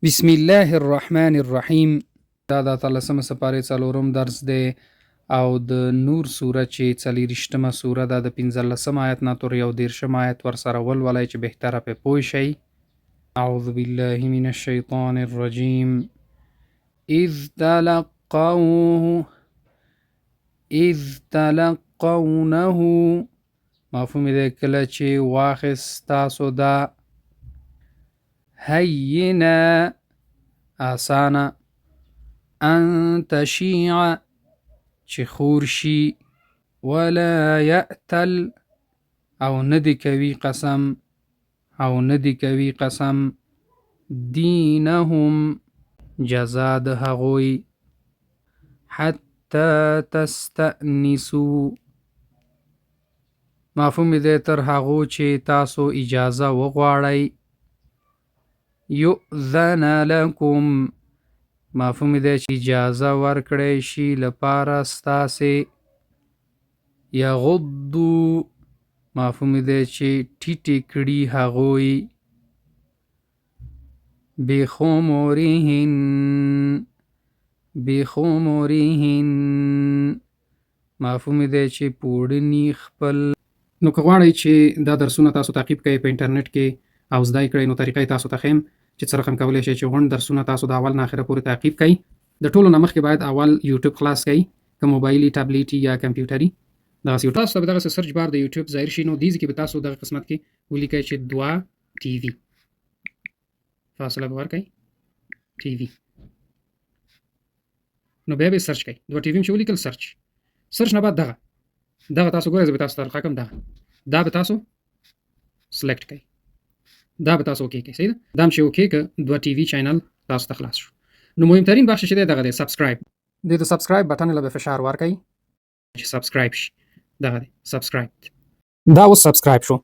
بسم الله الرحمن الرحیم. دا د 13 سپارې څلورم درس دی او د نور سوره چې 40مه سوره ده د 15 آیت نه تر 11 آیت ورسره ولولئ چې بهتره پې پوه شئ. اعوذ بالله من الشیطان الرجیم. اذ تلقونه مفهوم دی کله چې واخیست تاسو دا هینا آسانه ان تشیع چې خور شي ولا یأتل او ندی کوي قسم دینهم جزا د هغوی حتی تستأنسو مفهوم دی تر هغو چې تاسو اجازه وغواړئ. یؤذن لکم مفهوم دی چې اجازه ورکړی شي لپاره ستاسې. یغضو مفهوم دی چې ټیټې کړي هغوی. بخمورهن مفهوم دی چې پوړني خپل. نو که غواړئ چې دا درسونه تاسو تعقیب کړئ په انټرنیټ کې او زده یې کړئ نو طریقه یې تاسو ته ښیم چې څه رقم کولی شئ چې غونډ درسونه تاسو د اول نه اخره پورې تعقیب کړئ. د ټولو نه مخکې باید اول یوټیوب خلاص کړئ، که موبایلي ټابلیټي یا کمپیوټري. دغسې تاسو ته به دغسې سرچ بار د یوټیوب ظاهر شي. نو دې ځای کې به تاسو دغه قسمت کې ولیکئ چې 2 ټي وي، فاصله به ورکئ ټي وي. نو بیا به سرچ کړئ 2 ټي وي چې ولیکل سرچ نه بعد دغه تاسو ګورئ. زه به تاسو ته القا کوم دا به تاسو سلیکټ کړئ، دا به تاسو اوکې کړئ. صحیح ده. دا هم چې اوکې که 2 ټي وي چینل تاسو ته خلاص شو. نو مهمترین بخش چې دی دغه دی سبسکرایب. د سبسکرایب بټن له به فشار ورکئ چې سبسکرایب شي. دغه دی سبسکرایب. دا اوس سبسکرایب شو.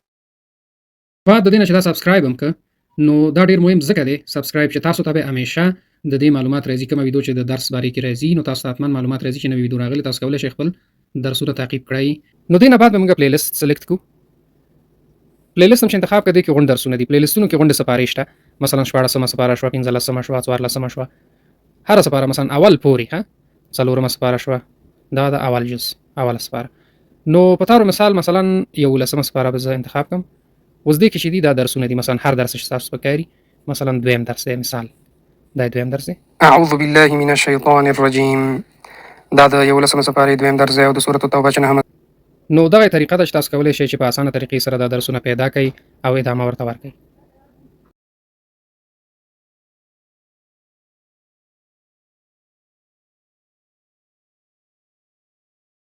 بعد د دې نه چې دا سبسکرایب هم که نو دا ډېر مهم ځکه دی سبسکرایب چې تاسو ته به همیشه د دې معلومات راځي. کومه ویډیو چې د درس باره کې راځي نو تاسو ته حتما معلومات راځي چې نوې ویډیو راغلې. تاسو کولی شئ خپل درسونه تعقیب کړئ. نو دې نه بعد به موږ پلی لیست سلیکټ کړو. پلی لیست هم چې انتخاب کړئ کې غونډ درسونه دي. پلی لیستونو کې غونډې سپارې شته، مثلا 14مه سپاره شوه، 15مه شوه، 14مه شوه، هره سپاره مثلا اول پورې 4مه سپاره شوه، دا د اول جز اوله سپاره. نو په طور مثال مثلا 11مه سپاره به زه انتخاب کړم. اوس دې کې چې دي دا درسونه دي، مثلا هر درس چې تاسو په کاري مثلا دویم درس دی، مثال دا دویم درس دی. اعوذ بالله من الشیطان الرجیم. دا د 11مه سپارې دویم درس دی او د سورة التوبه چې 9مه. نو دغه طریقه ده چې تاسو کولی شئ چې په اسانه طریقې سره دا درسونه پیدا کړئ او ادامه ورته ورکړئ.